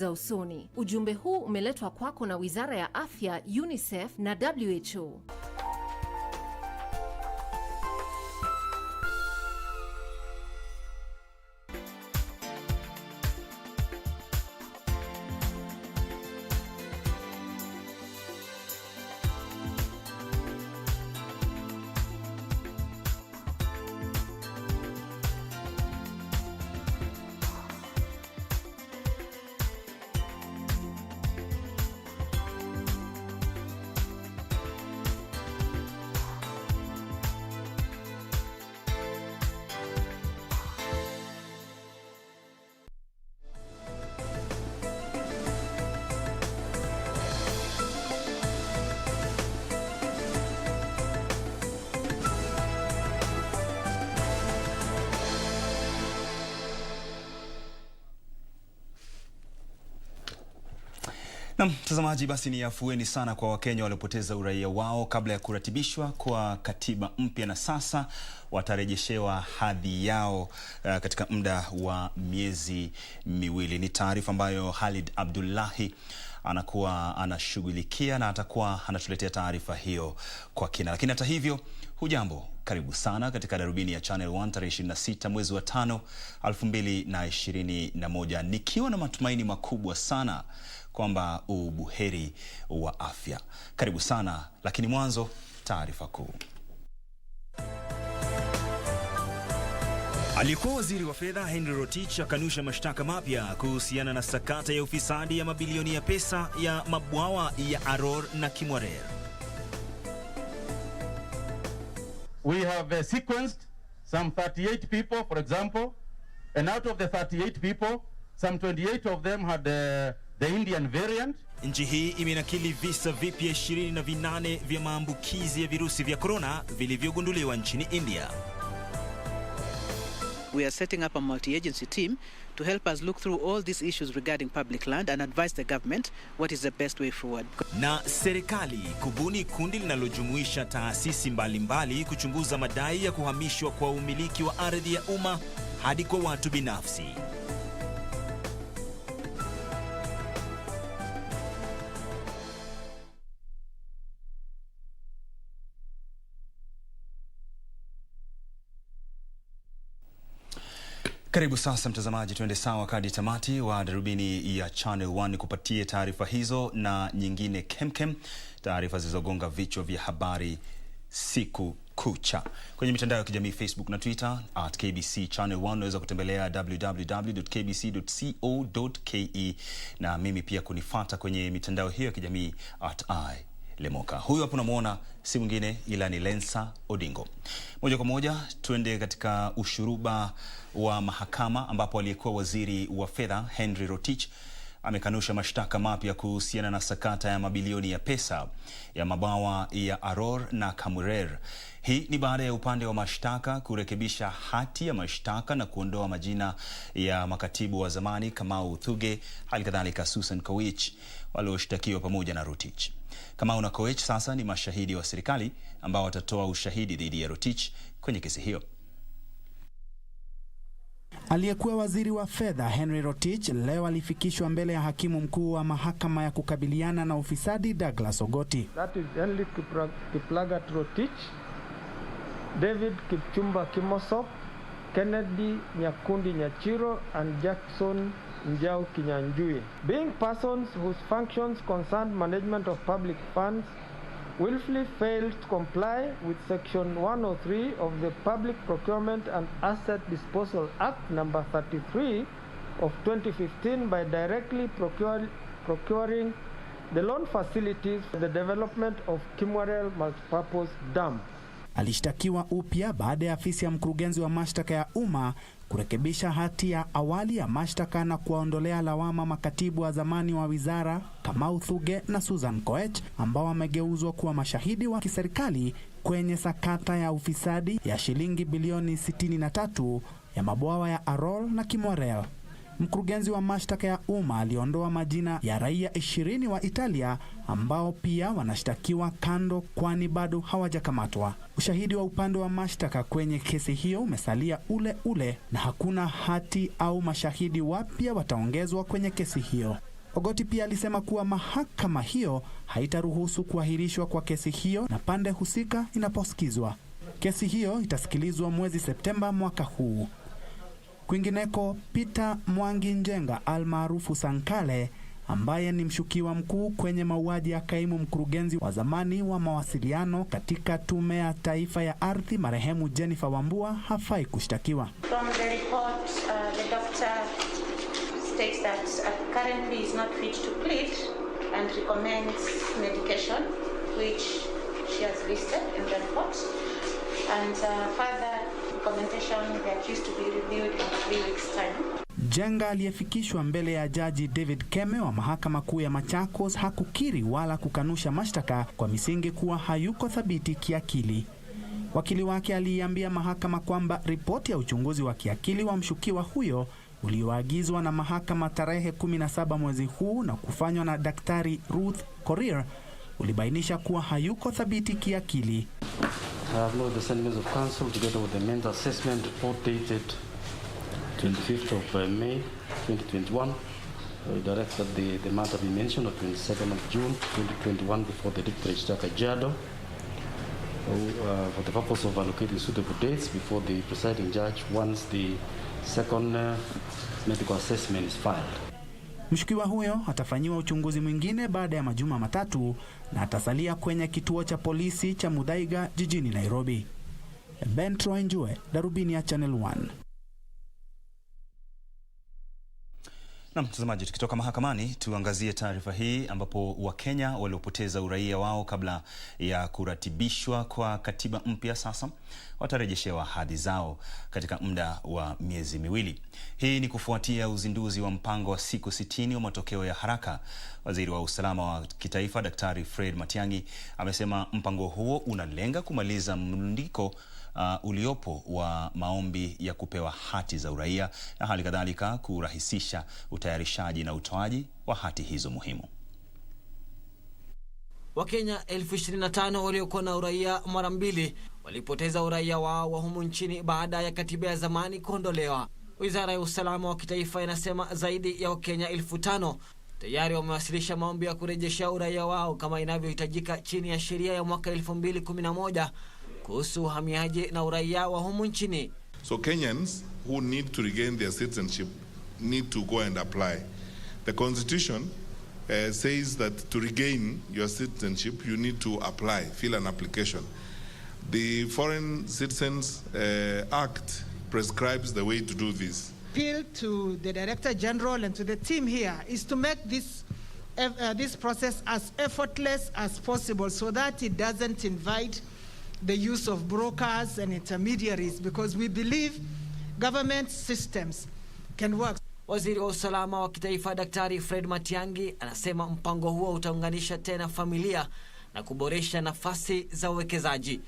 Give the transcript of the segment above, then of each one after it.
za usoni. Ujumbe huu umeletwa kwako na Wizara ya Afya, UNICEF na WHO. Na mtazamaji, basi ni afueni sana kwa Wakenya waliopoteza uraia wao kabla ya kuratibishwa kwa katiba mpya, na sasa watarejeshewa hadhi yao katika muda wa miezi miwili. Ni taarifa ambayo Khalid Abdullahi anakuwa anashughulikia na atakuwa anatuletea taarifa hiyo kwa kina. Lakini hata hivyo, hujambo, karibu sana katika darubini ya Channel 1 tarehe 26 mwezi wa 5 2021, nikiwa na matumaini makubwa sana kwamba ubuheri wa afya. Karibu sana, lakini mwanzo taarifa kuu. Aliyekuwa waziri wa fedha Henry Rotich akanusha mashtaka mapya kuhusiana na sakata ya ufisadi ya mabilioni ya pesa ya mabwawa ya Aror na Kimwarer. We have sequenced some 38 people, for example, and out of the 38 people, some 28 of them had the Indian variant. Nchi hii imenakili visa vipya 28 vya maambukizi ya virusi vya corona vilivyogunduliwa nchini India. We are setting up a multi-agency team to help us look through all these issues regarding public land and advise the government what is the best way forward. Na serikali kubuni kundi linalojumuisha taasisi mbalimbali kuchunguza madai ya kuhamishwa kwa umiliki wa ardhi ya umma hadi kwa watu binafsi. Karibu sasa mtazamaji, tuende sawa hadi tamati wa darubini ya Channel 1 kupatie taarifa hizo na nyingine kemkem, taarifa zilizogonga vichwa vya habari siku kucha. Kwenye mitandao ya kijamii Facebook na Twitter @KBC Channel 1, unaweza kutembelea www.kbc.co.ke, na mimi pia kunifuata kwenye mitandao hiyo ya kijamii @Lemoka. Huyu hapo unamuona si mwingine ila ni Lensa Odingo. Moja kwa moja tuende katika ushuruba wa mahakama, ambapo aliyekuwa waziri wa fedha Henry Rotich amekanusha mashtaka mapya kuhusiana na sakata ya mabilioni ya pesa ya mabawa ya Aror na Kimwarer. Hii ni baada ya upande wa mashtaka kurekebisha hati ya mashtaka na kuondoa majina ya makatibu wa zamani Kamau Thuge, halikadhalika Susan Kowich, walioshtakiwa pamoja na Rotich. Kamau na Kowich sasa ni mashahidi wa serikali ambao watatoa ushahidi dhidi ya Rotich kwenye kesi hiyo. Aliyekuwa waziri wa fedha Henry Rotich leo alifikishwa mbele ya hakimu mkuu wa mahakama ya kukabiliana na ufisadi Douglas Ogoti. That is Henry Kiplagat Rotich, David Kipchumba Kimosop, Kennedy Nyakundi Nyachiro, and Jackson Njau Kinyanjui, being persons whose functions concerned management of public funds, willfully failed to comply with Section 103 of the Public Procurement and Asset Disposal Act number 33 of 2015 by directly procuring the loan facilities for the development of Kimwarer Multipurpose Dam. Alishtakiwa upya baada ya afisi ya mkurugenzi wa mashtaka ya umma kurekebisha hati ya awali ya mashtaka na kuwaondolea lawama makatibu wa zamani wa wizara Kamau Thuge na Susan Kowich, ambao wamegeuzwa kuwa mashahidi wa kiserikali kwenye sakata ya ufisadi ya shilingi bilioni 63 ya mabwawa ya Aror na Kimwarer. Mkurugenzi wa mashtaka ya umma aliondoa majina ya raia 20 wa Italia ambao pia wanashtakiwa kando, kwani bado hawajakamatwa. Ushahidi wa upande wa mashtaka kwenye kesi hiyo umesalia ule ule na hakuna hati au mashahidi wapya wataongezwa kwenye kesi hiyo. Ogoti pia alisema kuwa mahakama hiyo haitaruhusu kuahirishwa kwa kesi hiyo na pande husika inaposikizwa. Kesi hiyo itasikilizwa mwezi Septemba mwaka huu. Kwingineko, Peter Mwangi Njenga almaarufu Sankale, ambaye ni mshukiwa mkuu kwenye mauaji ya kaimu mkurugenzi wa zamani wa mawasiliano katika Tume ya Taifa ya Ardhi marehemu Jennifer Wambua, hafai kushtakiwa. From the report, the doctor states that currently is not fit to plead and recommends medication, which she has listed in the report. And further recommendation, the accused to be reviewed in 3 weeks' time. Jenga aliyefikishwa mbele ya Jaji David Keme wa Mahakama Kuu ya Machakos hakukiri wala kukanusha mashtaka kwa misingi kuwa hayuko thabiti kiakili. Wakili wake aliambia mahakama kwamba ripoti ya uchunguzi wa kiakili wa mshukiwa huyo ulioagizwa na mahakama tarehe 17 mwezi huu na kufanywa na Daktari Ruth Korir ulibainisha kuwa hayuko thabiti kiakili. I have noted the sentiments of counsel together with the mental assessment report dated 25th of May 2021. We direct that the matter be mentioned on 22nd of June 2021 before the District Registrar Kajiado for the purpose of allocating suitable dates before the presiding judge once the second medical assessment is filed. Mshukiwa huyo atafanyiwa uchunguzi mwingine baada ya majuma matatu na atasalia kwenye kituo cha polisi cha Muthaiga jijini Nairobi. Bentro Njue, Darubini ya Channel 1. Na mtazamaji, tukitoka mahakamani tuangazie taarifa hii ambapo Wakenya waliopoteza uraia wao kabla ya kuratibishwa kwa katiba mpya sasa watarejeshewa hadhi zao katika muda wa miezi miwili. Hii ni kufuatia uzinduzi wa mpango wa siku 60 wa matokeo ya haraka. Waziri wa usalama wa kitaifa Daktari Fred Matiang'i amesema mpango huo unalenga kumaliza mlundiko uliopo wa maombi ya kupewa hati za uraia na hali kadhalika kurahisisha utayarishaji na utoaji wa hati hizo muhimu. Wakenya 25,000 waliokuwa na uraia mara mbili walipoteza uraia wao wa humu nchini baada ya katiba ya zamani kuondolewa. Wizara ya usalama wa kitaifa inasema zaidi ya Wakenya 5,000 tayari wamewasilisha maombi ya kurejesha uraia wao kama inavyohitajika chini ya sheria ya mwaka 2011 kuhusu uhamiaji na uraia wa humu nchini. So Kenyans who need to regain their citizenship need to go and apply. The constitution says that to regain your citizenship you need to apply, fill an application. The Foreign Citizens Act prescribes the way to do this. Appeal to the Director General and to the team here is to make this process as effortless as possible so that it doesn't invite the use of brokers and intermediaries, because we believe government systems can work. Waziri wa usalama wa kitaifa Daktari Fred Matiang'i anasema mpango huo utaunganisha tena familia na kuboresha nafasi za uwekezaji.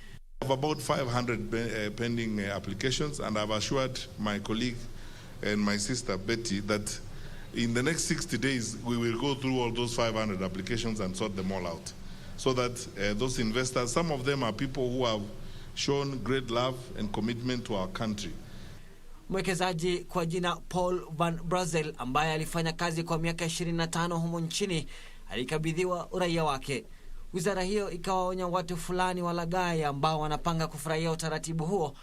We have about 500 pending applications, and I've assured my colleague and my sister Betty that in the next 60 days we will go through all those 500 applications and sort them all out, so that those investors, some of them are people who have shown great love and commitment to our country. Mwekezaji kwa jina Paul Van Brazel ambaye alifanya kazi kwa miaka 25 humu nchini alikabidhiwa uraia wake. Wizara hiyo ikawaonya watu fulani walaghai ambao wanapanga kufurahia utaratibu huo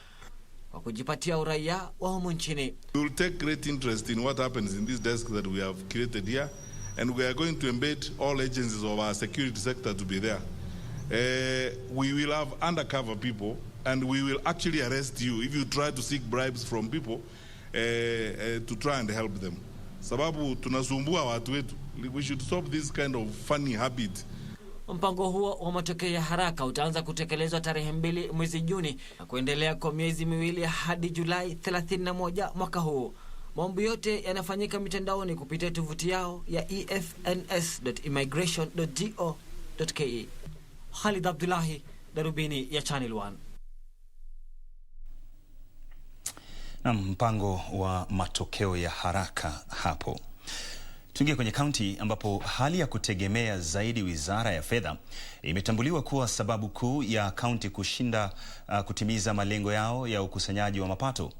wa kujipatia uraia wa humu nchini. We will take great interest in what happens in this desk that we have created here, and we are going to embed all agencies of our security sector to be there. We will have undercover people, and we will actually arrest you if you try to seek bribes from people to try and help them. Sababu tunasumbua watu wetu. We should stop this kind of funny habit. Mpango huo wa matokeo ya haraka utaanza kutekelezwa tarehe 2 mwezi Juni na kuendelea kwa miezi miwili hadi Julai 31 mwaka huu. Maombi yote yanafanyika mitandaoni kupitia tovuti yao ya efns.immigration.go.ke. Khalid Abdullahi, Darubini ya Channel 1. Na mpango wa matokeo ya haraka hapo. Tuingie kwenye kaunti ambapo hali ya kutegemea zaidi wizara ya fedha imetambuliwa kuwa sababu kuu ya kaunti kushinda kutimiza malengo yao ya ukusanyaji wa mapato.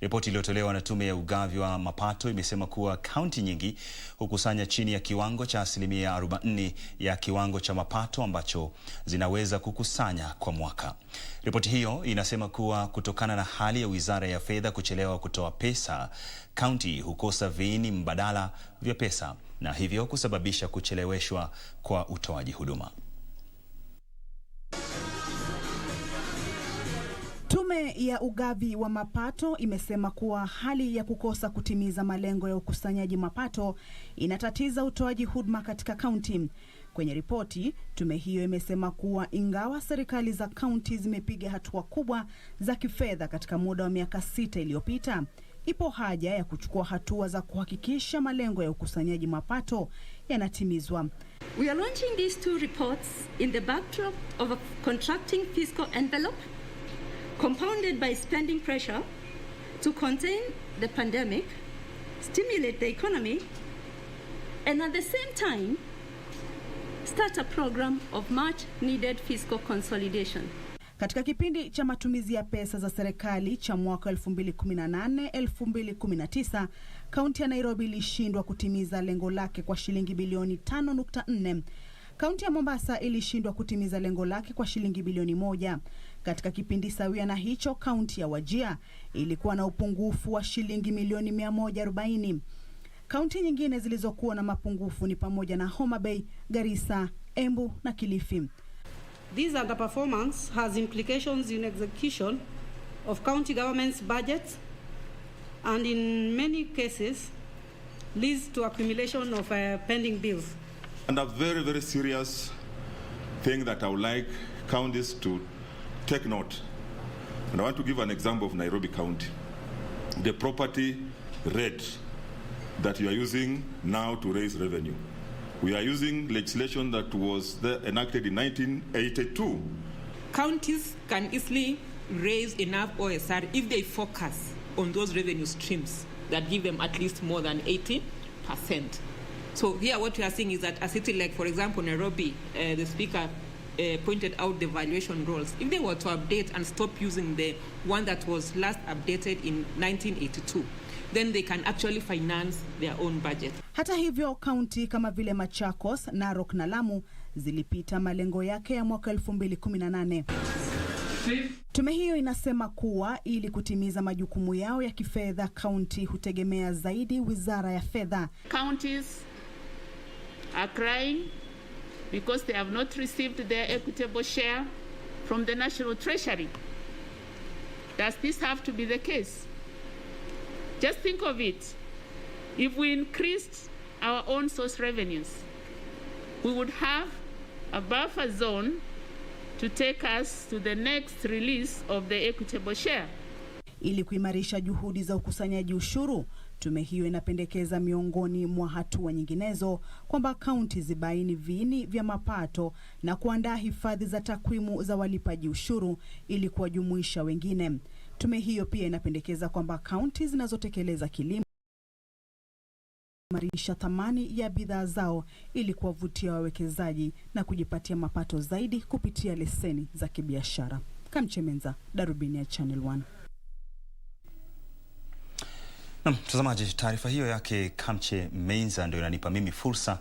Ripoti iliyotolewa na Tume ya Ugavi wa Mapato imesema kuwa kaunti nyingi hukusanya chini ya kiwango cha 40% ya kiwango cha mapato ambacho zinaweza kukusanya kwa mwaka. Ripoti hiyo inasema kuwa kutokana na hali ya Wizara ya Fedha kuchelewa kutoa pesa, kaunti hukosa viini mbadala vya pesa na hivyo kusababisha kucheleweshwa kwa utoaji huduma. Tume ya Ugavi wa Mapato imesema kuwa hali ya kukosa kutimiza malengo ya ukusanyaji mapato inatatiza utoaji huduma katika kaunti. Kwenye ripoti, tume hiyo imesema kuwa ingawa serikali za kaunti zimepiga hatua kubwa za kifedha katika muda wa miaka 6 iliyopita, ipo haja ya kuchukua hatua za kuhakikisha malengo ya ukusanyaji mapato yanatimizwa. We are launching these 2 reports in the backdrop of a contracting fiscal envelope compounded by spending pressure to contain the pandemic, stimulate the economy, and at the same time, start a program of much needed fiscal consolidation. Katika kipindi cha matumizi ya pesa za serikali cha mwaka 2018-2019, kaunti ya Nairobi ilishindwa kutimiza lengo lake kwa shilingi bilioni 5.4. Kaunti ya Mombasa ilishindwa kutimiza lengo lake kwa shilingi bilioni 1. Katika kipindi sawia na hicho, kaunti ya Wajir ilikuwa na upungufu wa shilingi milioni 140. Kaunti nyingine zilizokuwa na mapungufu ni pamoja na Homa Bay, Garissa, Embu na Kilifi. This underperformance has implications in execution of county government's budgets and in many cases leads to accumulation of pending bills. And a very, very serious thing that I would like counties to take note. And I want to give an example of Nairobi County. The property rate that you are using now to raise revenue. We are using legislation that was enacted in 1982. Counties can easily raise enough OSR if they focus on those revenue streams that give them at least more than 80%. So here what we are seeing is that a city like, for example, Nairobi, the speaker pointed out the valuation rules. If they were to update and stop using the one that was last updated in 1982, then they can actually finance their own budget. Hata hivyo, kaunti kama vile Machakos, Narok na Lamu zilipita malengo yake ya mwaka 2018. Tume hiyo inasema kuwa ili kutimiza majukumu yao ya kifedha, kaunti hutegemea zaidi Wizara ya Fedha. Counties are crying because they have not received their equitable share from the National Treasury. Does this have to be the case? Just think of it. If we increased our own source revenues, we would have a buffer zone to take us to the next release of the equitable share. Ili kuimarisha juhudi za ukusanyaji ushuru, tume hiyo inapendekeza miongoni mwa hatua nyinginezo kwamba kaunti zibaini viini vya mapato na kuandaa hifadhi za takwimu za walipaji ushuru ili kuwajumuisha wengine. Tume hiyo pia inapendekeza kwamba kaunti zinazotekeleza kilimo kuimarisha thamani ya bidhaa zao ili kuwavutia wawekezaji na kujipatia mapato zaidi kupitia leseni za kibiashara. Kamche Menza, Darubini ya Channel 1. Mtazamaji, taarifa hiyo yake Kamche Menza ndio inanipa mimi fursa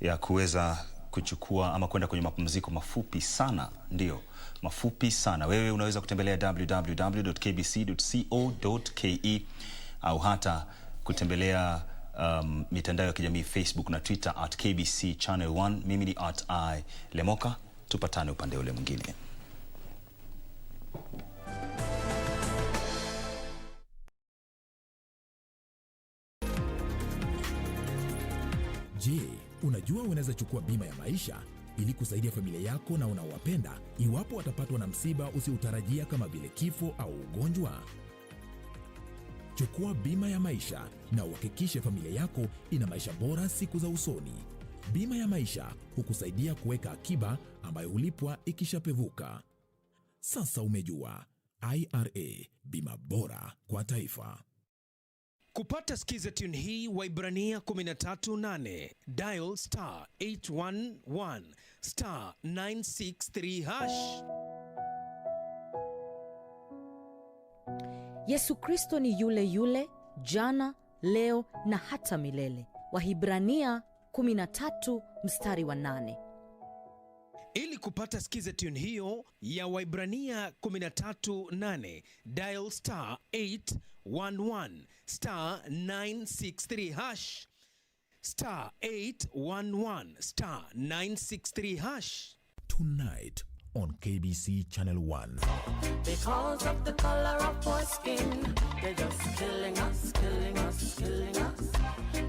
ya kuweza kuchukua ama kwenda kwenye mapumziko mafupi sana. Ndio, mafupi sana. Wewe unaweza kutembelea www.kbc.co.ke au hata kutembelea mitandao ya kijamii Facebook na Twitter @KBC Channel 1. Mimi ni @Lemoka. Tupatane upande ule mwingine. Je, unajua unaweza chukua bima ya maisha ili kusaidia familia yako na unaowapenda iwapo watapatwa na msiba usiotarajia kama vile kifo au ugonjwa? Chukua bima ya maisha na uhakikishe familia yako ina maisha bora siku za usoni. Bima ya maisha hukusaidia kuweka akiba ambayo hulipwa ikishapevuka. Sasa umejua. IRA, bima bora kwa taifa. Kupata skiza tune hii Waibrania 13:8, dial *811 *963#. Yesu Kristo ni yule yule, jana, leo na hata milele. Wahibrania 13:8. Ili kupata skiza tune hiyo ya Wahibrania 13:8, dial *811 *963 hash *811 *963 hash. Tonight on KBC Channel 1. Because of the color of our skin, they're just killing us, killing us, killing us.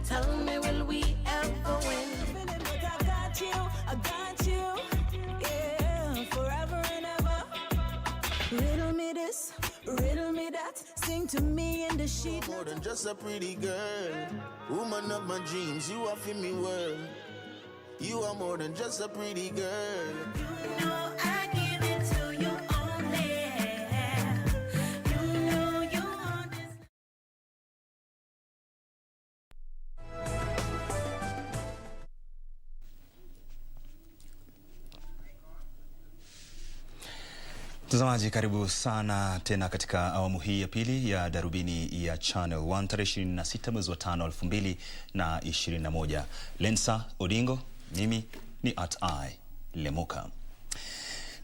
Tell me, will we ever win? But I got you, yeah, forever and ever. Riddle me this, riddle me that, sing to me in the sheet. More than just a pretty girl, woman of my dreams, you are for me world. You are more than just a pretty girl. You know I give it to you only. You know you want this. Mtazamaji, karibu sana tena katika awamu hii ya pili ya Darubini ya Channel 1 tarehe 26 mwezi wa 5 2021. Lensa Odingo, mimi ni @Lemoka.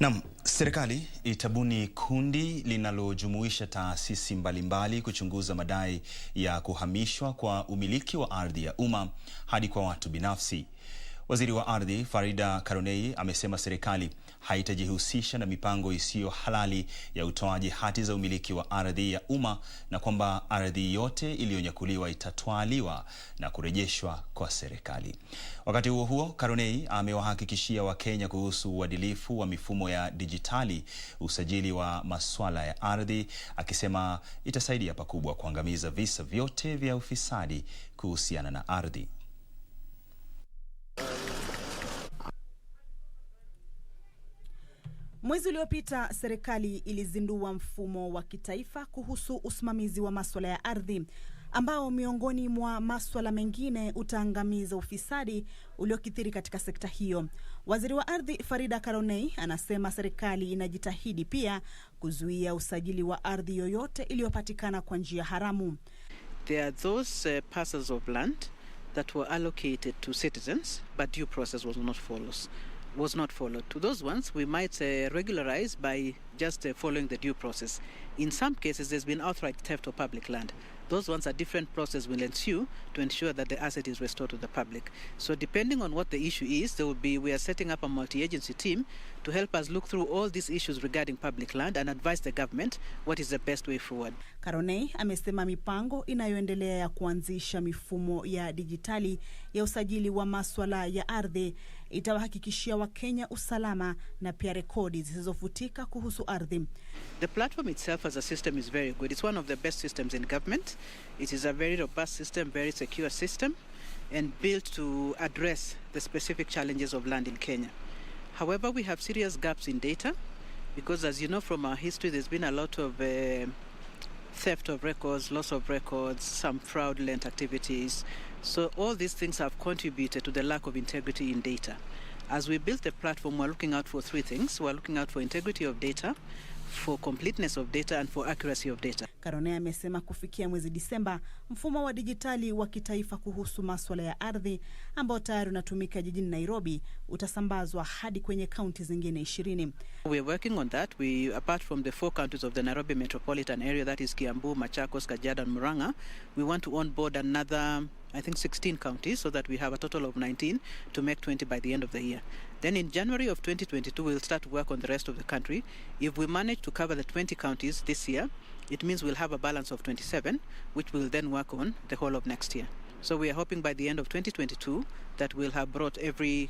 Naam, serikali itabuni kundi linalojumuisha taasisi mbalimbali kuchunguza madai ya kuhamishwa kwa umiliki wa ardhi ya umma hadi kwa watu binafsi. Waziri wa Ardhi Farida Karonei amesema serikali haitajihusisha na mipango isiyo halali ya utoaji hati za umiliki wa ardhi ya umma na kwamba ardhi yote iliyonyakuliwa itatwaliwa na kurejeshwa kwa serikali. Wakati huo huo, Karonei amewahakikishia Wakenya kuhusu uadilifu wa mifumo ya dijitali usajili wa masuala ya ardhi, akisema itasaidia pakubwa kuangamiza visa vyote vya ufisadi kuhusiana na ardhi. Mwezi uliopita serikali ilizindua mfumo wa kitaifa kuhusu usimamizi wa masuala ya ardhi ambao miongoni mwa masuala mengine utaangamiza ufisadi uliokithiri katika sekta hiyo. Waziri wa Ardhi Farida Karonei anasema serikali inajitahidi pia kuzuia usajili wa ardhi yoyote iliyopatikana kwa njia haramu. There are those parcels of land that were allocated to citizens but due process was not followed. To those ones, we might regularize by just following the due process. In some cases, there's been outright theft of public land. Those ones, a different process will ensue to ensure that the asset is restored to the public. So depending on what the issue is, we are setting up a multi-agency team to help us look through all these issues regarding public land and advise the government what is the best way forward. Karonei amesema mipango inayoendelea ya kuanzisha mifumo ya dijitali ya usajili wa masuala ya ardhi itawahakikishia Wakenya usalama na pia rekodi zisizofutika kuhusu ardhi. The platform itself as a system is very good. It's one of the best systems in government. It is a very robust system, very secure system, and built to address the specific challenges of land in Kenya. However, we have serious gaps in data because, as you know from our history, there's been a lot of theft of records, loss of records, some fraudulent activities. So all these things have contributed to the lack of integrity in data. As we built the platform, we're looking out for three things. We're looking out for integrity of data, for completeness of data, and for accuracy of data. Karonei amesema kufikia mwezi Disemba, mfumo wa dijitali wa kitaifa kuhusu masuala ya ardhi ambao tayari unatumika jijini Nairobi utasambazwa hadi kwenye kaunti zingine 20. We're working on that. Apart from the 4 counties of the Nairobi metropolitan area, that is Kiambu, Machakos, Kajiado, and Murang'a, we want to onboard another, I think, 16 counties so that we have a total of 19 to make 20 by the end of the year. Then in January of 2022, we'll start to work on the rest of the country. If we manage to cover the 20 counties this year, it means we'll have a balance of 27, which we'll then work on the whole of next year. So we are hoping by the end of 2022 that we'll have brought every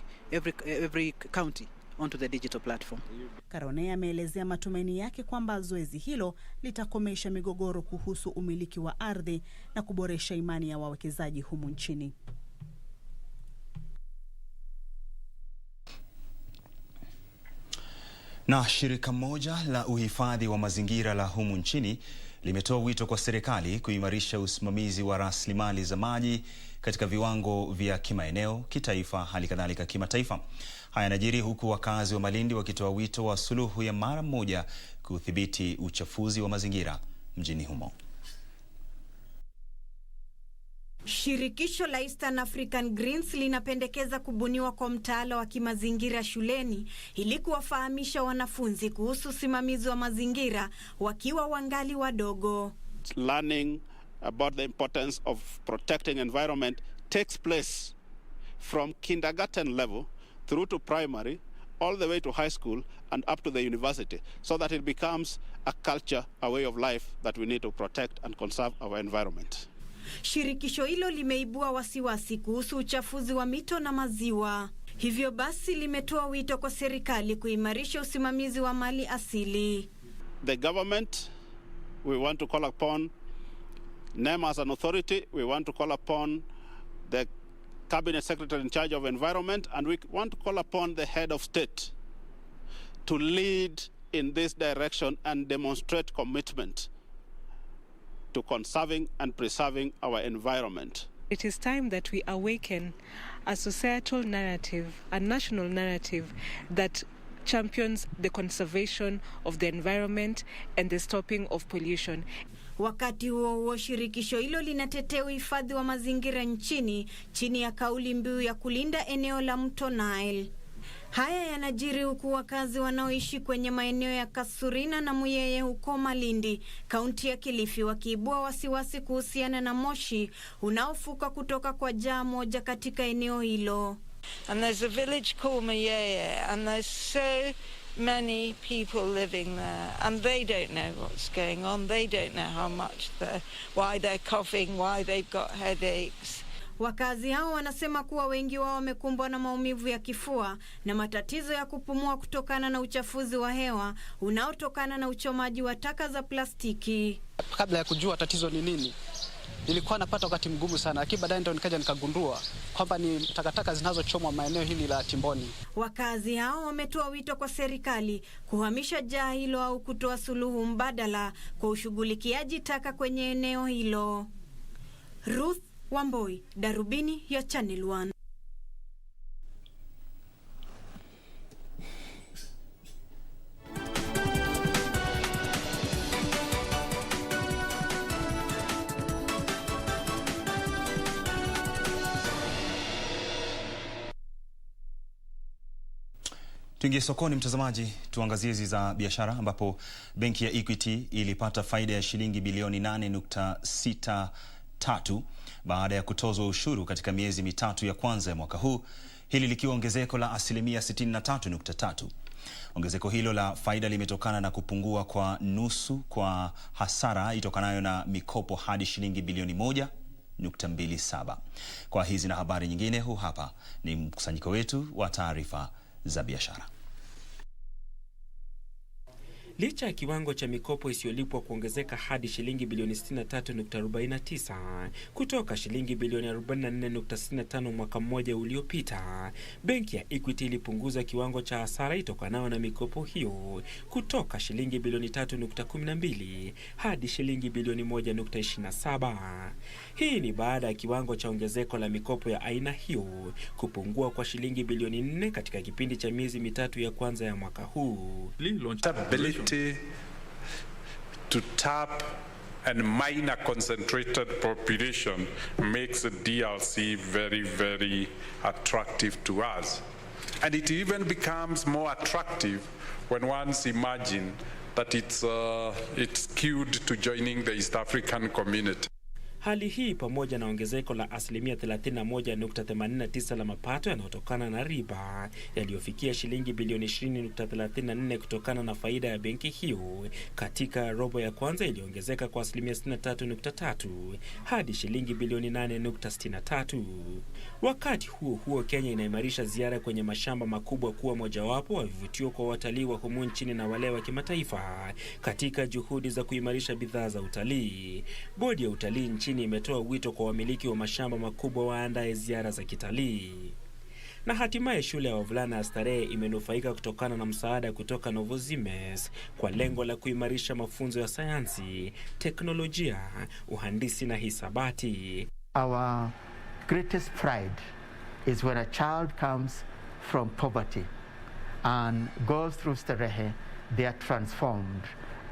county onto the digital platform. Karonei ameelezea matumaini yake kwamba zoezi hilo litakomesha migogoro kuhusu umiliki wa ardhi na kuboresha imani ya wawekezaji humu nchini. Na shirika moja la uhifadhi wa mazingira la humu nchini limetoa wito kwa serikali kuimarisha usimamizi wa rasilimali za maji katika viwango vya kimaeneo, kitaifa, hali kadhalika kimataifa. Haya yanajiri huku wakazi wa Malindi wakitoa wito wa suluhu ya mara moja kudhibiti uchafuzi wa mazingira. mjini humo. Shirikisho la Eastern African Greens linapendekeza kubuniwa kwa mtaala wa kimazingira shuleni ili kuwafahamisha wanafunzi kuhusu usimamizi wa mazingira wakiwa wangali wadogo. Learning about the importance of protecting environment takes place from kindergarten level through to primary, all the way to high school and up to the university, so that it becomes a culture, a way of life that we need to protect and conserve our environment. Shirikisho hilo limeibua wasiwasi kuhusu uchafuzi wa mito na maziwa. Hivyo basi limetoa wito kwa serikali kuimarisha usimamizi wa mali asili. The government, we want to call upon NEM as an authority, we want to call upon the Cabinet Secretary in charge of environment, and we want to call upon the head of state to lead in this direction and demonstrate commitment to conserving and preserving our environment. It is time that we awaken a societal narrative, a national narrative that champions the conservation of the environment and the stopping of pollution. Wakati huo shirikisho hilo linatetea uhifadhi wa mazingira nchini chini ya kauli mbiu ya kulinda eneo la mto Nile. Haya yanajiri huku wakazi wanaoishi kwenye maeneo ya Kasurina na Muyeye huko Malindi, kaunti ya Kilifi, wakiibua wasiwasi kuhusiana na moshi unaofuka kutoka kwa jaa moja katika eneo hilo. And there's a village called Muyeye, and there's so many people living there, and they don't know what's going on. They don't know how much why they're coughing, why they've got headaches. Wakazi hao wanasema kuwa wengi wao wamekumbwa na maumivu ya kifua na matatizo ya kupumua kutokana na uchafuzi wa hewa unaotokana na uchomaji wa taka za plastiki. Kabla ya kujua tatizo ni nini, nilikuwa napata wakati mgumu sana, lakini baadaye ndio nikaja nikagundua kwamba ni takataka zinazochomwa maeneo hili la Timboni. Wakazi hao wametoa wito kwa serikali kuhamisha jaa hilo au kutoa suluhu mbadala kwa ushughulikiaji taka kwenye eneo hilo. Ruth Wamboi, Darubini ya Channel 1. Tuingie sokoni mtazamaji, tuangazie hizi za biashara ambapo benki ya Equity ilipata faida ya shilingi bilioni 8.63 baada ya kutozwa ushuru katika miezi mitatu ya kwanza ya mwaka huu, hili likiwa ongezeko la asilimia 63.3. Ongezeko hilo la faida limetokana na kupungua kwa nusu kwa hasara itokanayo na mikopo hadi shilingi bilioni 1.27. Kwa hizi na habari nyingine, huu hapa ni mkusanyiko wetu wa taarifa za biashara. Licha ya kiwango cha mikopo isiyolipwa kuongezeka hadi shilingi bilioni 63.49 kutoka shilingi bilioni 44.65 mwaka mmoja uliopita, benki ya Equity ilipunguza kiwango cha hasara itokanayo na mikopo hiyo kutoka shilingi bilioni 3.12 hadi shilingi bilioni 1.27. Hii ni baada ya kiwango cha ongezeko la mikopo ya aina hiyo kupungua kwa shilingi bilioni 4 katika kipindi cha miezi mitatu ya kwanza ya mwaka huu. To tap and minor concentrated population makes the DRC very, very attractive to us. And it even becomes more attractive when one's imagine that it's skewed to joining the East African community. Hali hii pamoja na ongezeko la asilimia 31.89 la mapato yanayotokana na riba yaliyofikia shilingi bilioni 20.34 kutokana na faida ya benki hiyo katika robo ya kwanza iliongezeka kwa asilimia 63.3 hadi shilingi bilioni 8.63. Wakati huo huo, Kenya inaimarisha ziara kwenye mashamba makubwa kuwa mojawapo wa vivutio kwa watalii wa humu nchini na wale wa kimataifa katika juhudi za kuimarisha bidhaa za utalii. Bodi ya utalii nchini imetoa wito kwa wamiliki wa mashamba makubwa waandae ziara za kitalii. Na hatimaye shule ya wavulana ya Starehe imenufaika kutokana na msaada kutoka Novozimes kwa lengo la kuimarisha mafunzo ya sayansi, teknolojia, uhandisi na hisabati. Our greatest pride is when a child comes from poverty and goes through Starehe, they are transformed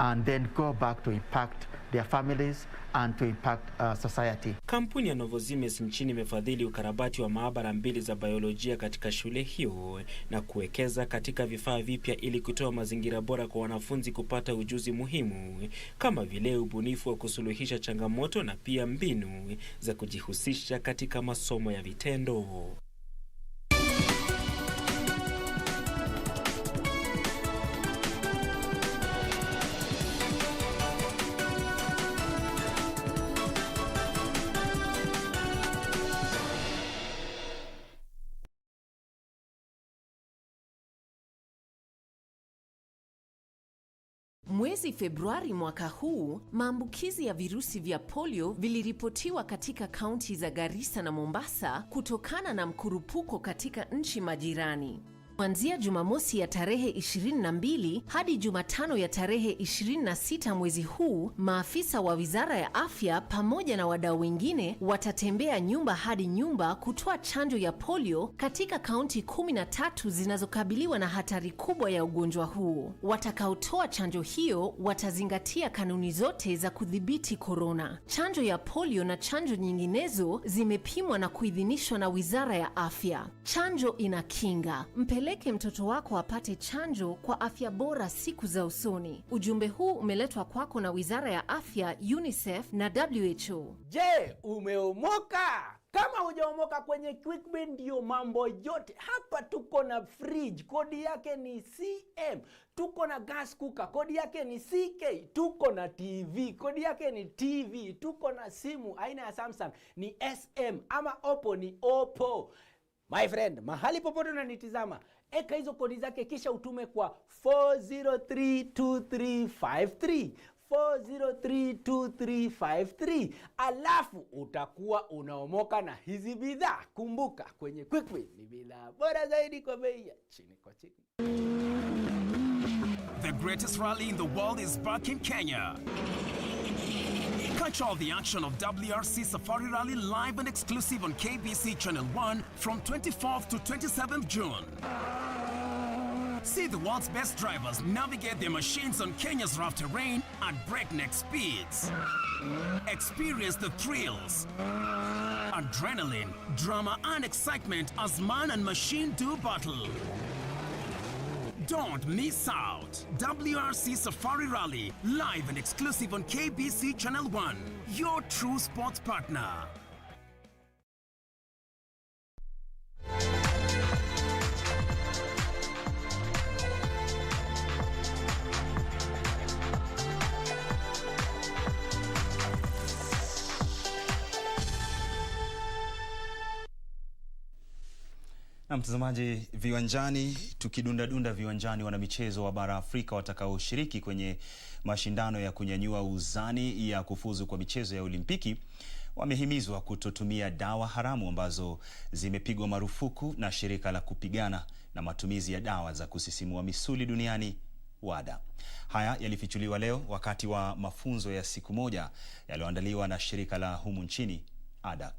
and then go back to impact their families and to impact society. Kampuni ya Novozymes nchini imefadhili ukarabati wa maabara 2 za biolojia katika shule hiyo na kuwekeza katika vifaa vipya ili kutoa mazingira bora kwa wanafunzi kupata ujuzi muhimu kama vile ubunifu wa kusuluhisha changamoto na pia mbinu za kujihusisha katika masomo ya vitendo. Mwezi Februari mwaka huu, maambukizi ya virusi vya polio viliripotiwa katika kaunti za Garissa na Mombasa kutokana na mkurupuko katika nchi majirani. Kuanzia Jumamosi ya tarehe 22 hadi Jumatano ya tarehe 26 mwezi huu, maafisa wa Wizara ya Afya pamoja na wadau wengine watatembea nyumba hadi nyumba kutoa chanjo ya polio katika kaunti 13 zinazokabiliwa na hatari kubwa ya ugonjwa huu. Watakaotoa chanjo hiyo watazingatia kanuni zote za kudhibiti korona. Chanjo ya polio na chanjo nyinginezo zimepimwa na kuidhinishwa na Wizara ya Afya. Chanjo ina kinga. Mpeleke mtoto wako apate chanjo kwa afya bora siku za usoni. Ujumbe huu umeletwa kwako na Wizara ya Afya, UNICEF na WHO. Je, umeomoka? Kama hujaomoka kwenye QuickBay ndio mambo yote. Hapa tuko na fridge, kodi yake ni CM. Tuko na gas cooker, kodi yake ni CK. Tuko na TV, kodi yake ni TV. Tuko na simu aina ya Samsung ni SM, ama Oppo ni Oppo. My friend, mahali popote unanitizama, eka hizo kodi zake kisha utume kwa 4032353. 4032353. Alafu utakuwa unaomoka na hizi bidhaa. Kumbuka, kwenye QuickBay ni bidhaa bora zaidi kwa bei ya chini kwa chini. The greatest rally in the world is back in Kenya. Catch all the action of WRC Safari Rally live and exclusive on KBC Channel 1 from 24th to 27th June. See the world's best drivers navigate their machines on Kenya's rough terrain at breakneck speeds. Experience the thrills, adrenaline, drama and excitement as man and machine do battle. Don't miss out. WRC Safari Rally, live and exclusive on KBC Channel 1, your true sports partner. Na mtazamaji, viwanjani, tukidunda viwanjani, wana michezo wa bara Afrika watakaoshiriki kwenye mashindano ya kunyanyua uzani ya kufuzu kwa michezo ya Olimpiki wamehimizwa kutotumia dawa haramu ambazo zimepigwa marufuku na shirika la kupigana na matumizi ya dawa za kusisimua misuli duniani, WADA. Haya yalifichuliwa leo wakati wa mafunzo ya siku moja yaliyoandaliwa na shirika la humu nchini, ADAC.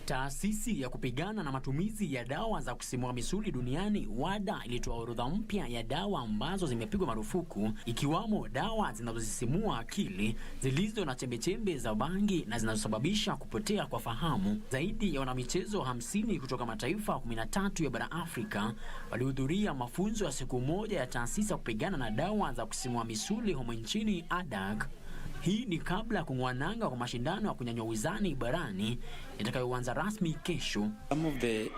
Taasisi ya kupigana na matumizi ya dawa za kusisimua misuli duniani, WADA, ilitoa orodha mpya ya dawa ambazo zimepigwa marufuku, ikiwamo dawa zinazosisimua akili, zilizo na chembechembe za bangi na zinazosababisha kupotea kwa fahamu. Zaidi ya wanamichezo 50 kutoka mataifa 13 ya bara Afrika walihudhuria mafunzo ya siku moja ya taasisi ya kupigana na dawa za kusisimua misuli humu nchini, ADAC. Hii ni kabla ya kung'wananga kwa mashindano ya kunyanyua uzani barani itakayoanza rasmi kesho. Some of the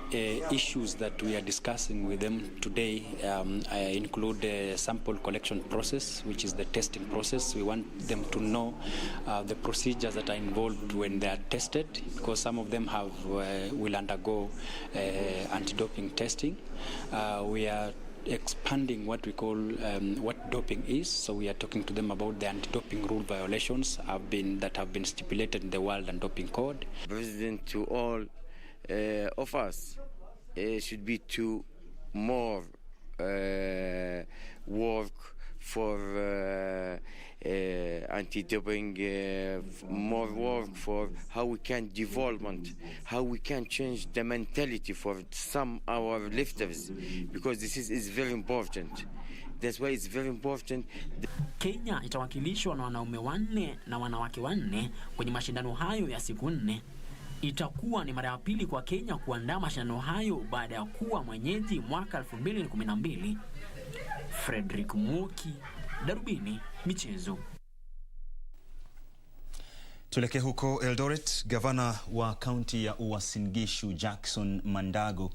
issues that we are discussing with them today include the sample collection process, which is the testing process. We want them to know the procedures that are involved when they are tested, because some of them will undergo anti-doping testing. We are expanding what we call what doping is, so we are talking to them about the anti-doping rule violations that have been stipulated in the World Anti-Doping Code. President, to all of us should be to more work for anti-doping, more work for how we can development, how we can change the mentality for some our lifters, because this is very important. That's why it's very important. Kenya itawakilishwa na wanaume 4 na wanawake 4 kwenye mashindano hayo ya siku 4. Itakuwa ni mara ya pili kwa Kenya kuandaa mashindano hayo baada ya kuwa mwenyeji mwaka 2012. Frederick Mwoki, Darubini Michezo. Tuleke huko Eldoret. Gavana wa kaunti ya Uasin Gishu Jackson Mandago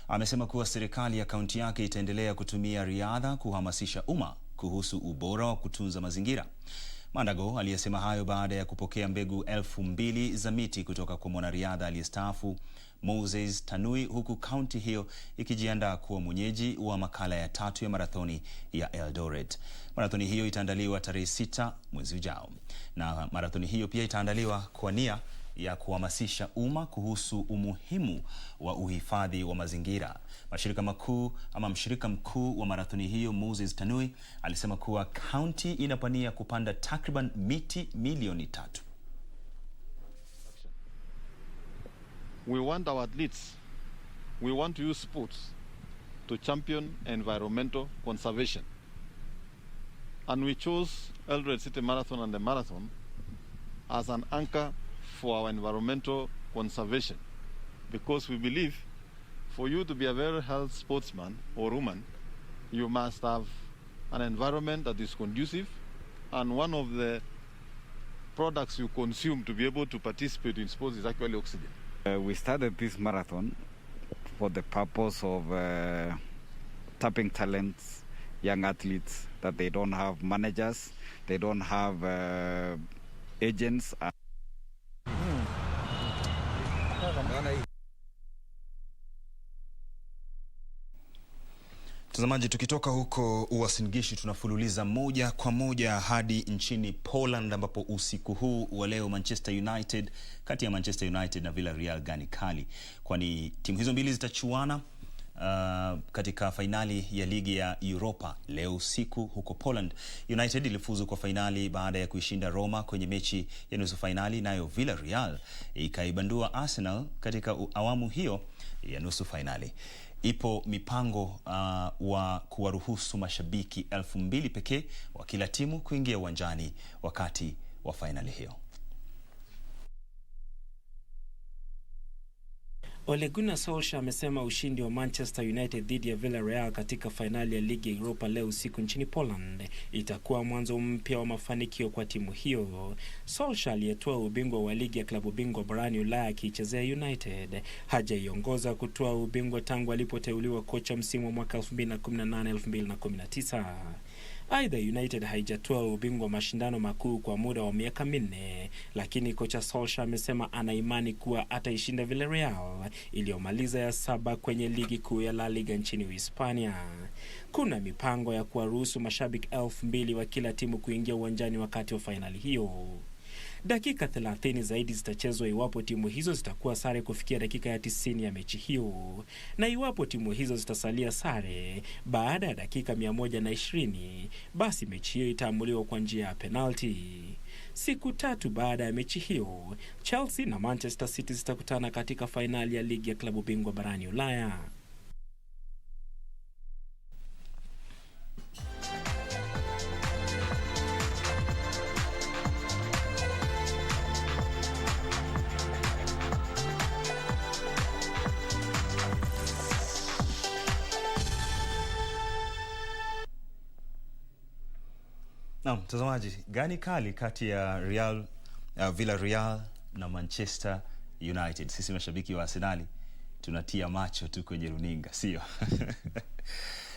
amesema kuwa serikali ya kaunti yake itaendelea kutumia riadha kuhamasisha umma kuhusu ubora wa kutunza mazingira. Mandago aliyesema hayo baada ya kupokea mbegu 2,000 za miti kutoka kwa mwanariadha aliyestaafu Moses Tanui, huku kaunti hiyo ikijiandaa kuwa mwenyeji wa makala ya 3 ya marathoni ya Eldoret. Marathoni hiyo itaandaliwa tarehe 6 mwezi ujao, na marathoni hiyo pia itaandaliwa kwa nia ya kuhamasisha umma kuhusu umuhimu wa uhifadhi wa mazingira. Mshirika mkuu wa marathoni hiyo Moses Tanui alisema kuwa kaunti inapania kupanda takriban miti milioni 3. We want our athletes, we want to use sports to champion environmental conservation. And we chose Eldoret City Marathon and the Marathon as an anchor for our environmental conservation, because we believe for you to be a very healthy sportsman or woman, you must have an environment that is conducive, and one of the products you consume to be able to participate in sports is actually oxygen. We started this marathon for the purpose of tapping talents, young athletes that they don't have managers, they don't have agents. Mtazamaji, tukitoka huko Uasin Gishu tunafululiza moja kwa moja hadi nchini Poland, ambapo usiku huu wa leo kati ya Manchester United na Villarreal gani kali, kwani timu hizo mbili zitachuana katika fainali ya ligi ya Europa leo usiku huko Poland. United ilifuzu kwa fainali baada ya kuishinda Roma kwenye mechi ya nusu fainali, nayo Villarreal ikaibandua Arsenal katika awamu hiyo ya nusu fainali. Ipo mipango wa kuwaruhusu mashabiki 2,000 pekee wa kila timu kuingia uwanjani wakati wa fainali hiyo. Ole Gunnar Solskjaer amesema ushindi wa Manchester United dhidi ya Villarreal katika fainali ya ligi ya Europa leo usiku nchini Poland itakuwa mwanzo mpya wa mafanikio kwa timu hiyo. Solskjaer aliyetoa ubingwa wa ligi ya klabu bingwa barani Ulaya akiichezea United hajaiongoza kutoa ubingwa tangu alipoteuliwa kocha msimu wa mwaka 2018-2019. Aidha, United haijatoa ubingwa mashindano makuu kwa muda wa miaka 4, lakini kocha Solskjaer amesema ana imani kuwa ataishinda Villarreal iliyomaliza ya 7 kwenye ligi kuu ya La Liga nchini Hispania. Kuna mipango ya kuwaruhusu mashabiki 2,000 wa kila timu kuingia uwanjani wakati wa fainali hiyo. Dakika 30 zaidi zitachezwa iwapo timu hizo zitakuwa sare kufikia dakika ya 90 ya mechi hiyo, na iwapo timu hizo zitasalia sare baada ya dakika 120, basi mechi hiyo itaamuliwa kwa njia ya penalti. Siku 3 baada ya mechi hiyo, Chelsea na Manchester City zitakutana katika fainali ya ligi ya klabu bingwa barani Ulaya. Na mtazamaji, gani kali kati ya Villarreal na Manchester United? Sisi mashabiki wa Arsenal tunatia macho tu kwenye runinga, sio?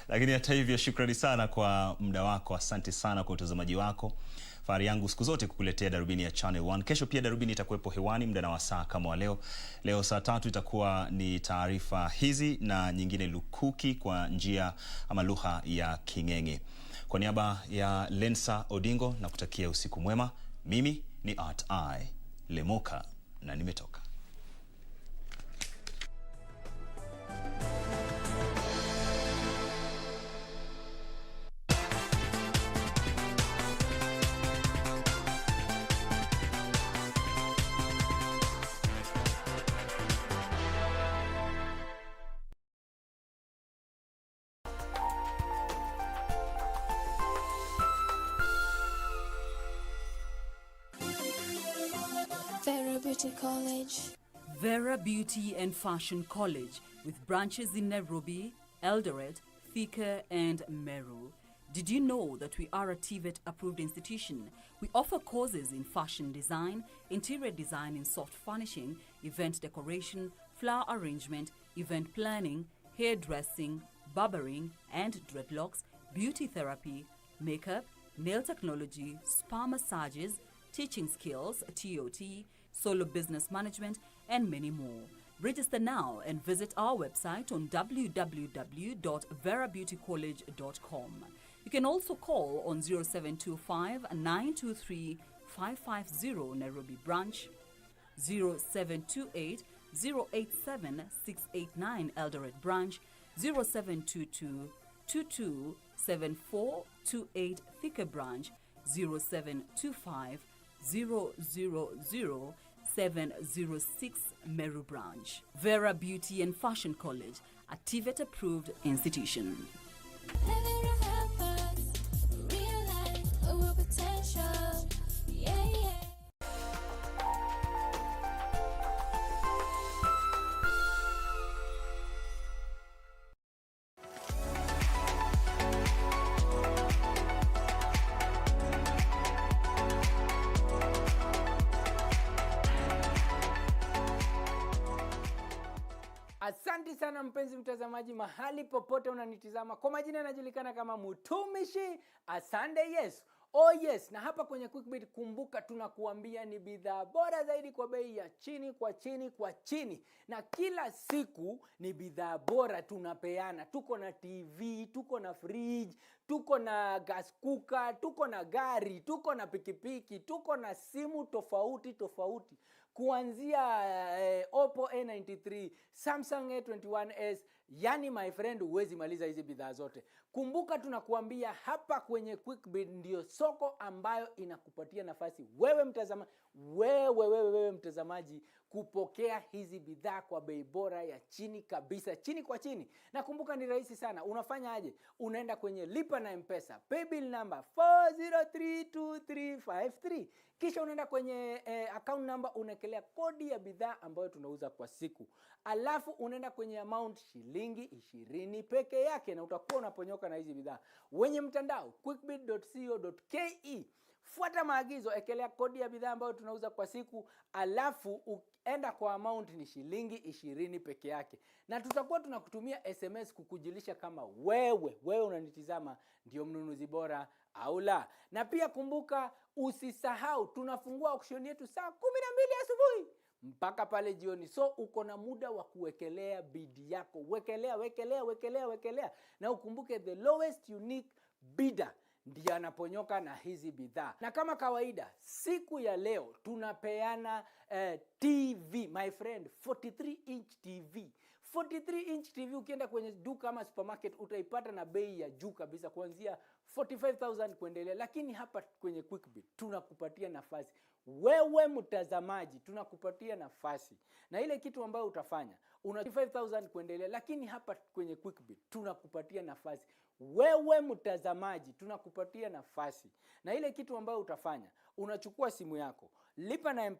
Lakini hata hivyo, shukrani sana kwa muda wako, asante sana kwa utazamaji wako. Fahari yangu siku zote kukuletea darubini ya Channel 1. Kesho pia darubini itakuwepo hewani muda na wasaa kama wa leo. Leo saa 3 itakuwa ni taarifa hizi na nyingine lukuki kwa njia ama lugha ya King'eng'e. Kwa niaba ya Lensa Odingo na kutakia usiku mwema, mimi ni Lemoka na nimetoka. Beauty College. Vera Beauty and Fashion College, with branches in Nairobi, Eldoret, Thika and Meru. Did you know that we are a TVET approved institution? We offer courses in fashion design, interior design in soft furnishing, event decoration, flower arrangement, event planning, hairdressing, barbering and dreadlocks, beauty therapy, makeup, nail technology, spa massages, teaching skills, TOT, solo business management, and many more. Register now and visit our website on www.verabeautycollege.com. You can also call on 0725 923 550 Nairobi branch, 0728 087 689 Eldoret branch, 0722 22 7428 Thika branch, 0725 000 706 Meru branch. Vera Beauty and Fashion College, a TVET approved institution. Realize our potential. Yeah, yeah. Asante sana mpenzi mtazamaji, mahali popote unanitizama. Kwa majina yanajulikana kama Mtumishi Asante Yesu. Oh yes, na hapa kwenye QuickBit kumbuka tunakuambia ni bidhaa bora zaidi kwa bei ya chini kwa chini kwa chini. Na kila siku ni bidhaa bora tunapeana. Tuko na TV, tuko na fridge, tuko na gas cooker, tuko na gari, tuko na pikipiki, tuko na simu tofauti tofauti. Kuanzia Oppo A93, Samsung A21s, yani my friend huwezi maliza hizi bidhaa zote. Kumbuka tunakuambia hapa kwenye QuickBit ndio soko ambayo inakupatia nafasi wewe mtazamaji kupokea hizi bidhaa kwa bei bora ya chini kabisa, chini kwa chini. Na kumbuka ni rahisi sana. Unafanya aje? Unaenda kwenye lipa na M-Pesa, paybill number 4032353. Kisha unaenda kwenye account number, unakelea kodi ya bidhaa ambayo tunauza kwa siku. Alafu unaenda kwenye amount shilingi 20 peke yake na utakuwa unaponyoka na hizi bidhaa. Wenye mtandao quickbit.co.ke, fuata maagizo, ekelea kodi ya bidhaa ambayo tunauza kwa siku, alafu enda kwa amount ni shilingi 20 peke yake. Na tutakuwa tunakutumia SMS kukujulisha kama wewe unanitizama ndio mnunuzi bora au la. Na pia kumbuka usisahau tunafungua auction yetu saa 12 asubuhi mpaka pale jioni. So uko na muda wa kuwekelea bid yako. Wekelea. Na ukumbuke the lowest unique bidder ndiye anaponyoka na hizi bidhaa. Na kama kawaida siku ya leo tunapeana TV, my friend, 43 inch TV. 43 inch TV ukienda kwenye duka ama supermarket utaipata na bei ya juu kabisa kuanzia 45,000 kuendelea. Lakini hapa kwenye QuickBit tunakupatia nafasi. Wewe mtazamaji tunakupatia nafasi. Na ile kitu ambayo utafanya, una 45,000 kuendelea, lakini hapa kwenye QuickBit tunakupatia nafasi. Wewe mtazamaji tunakupatia nafasi. Na ile kitu ambayo utafanya, unachukua simu yako, lipa na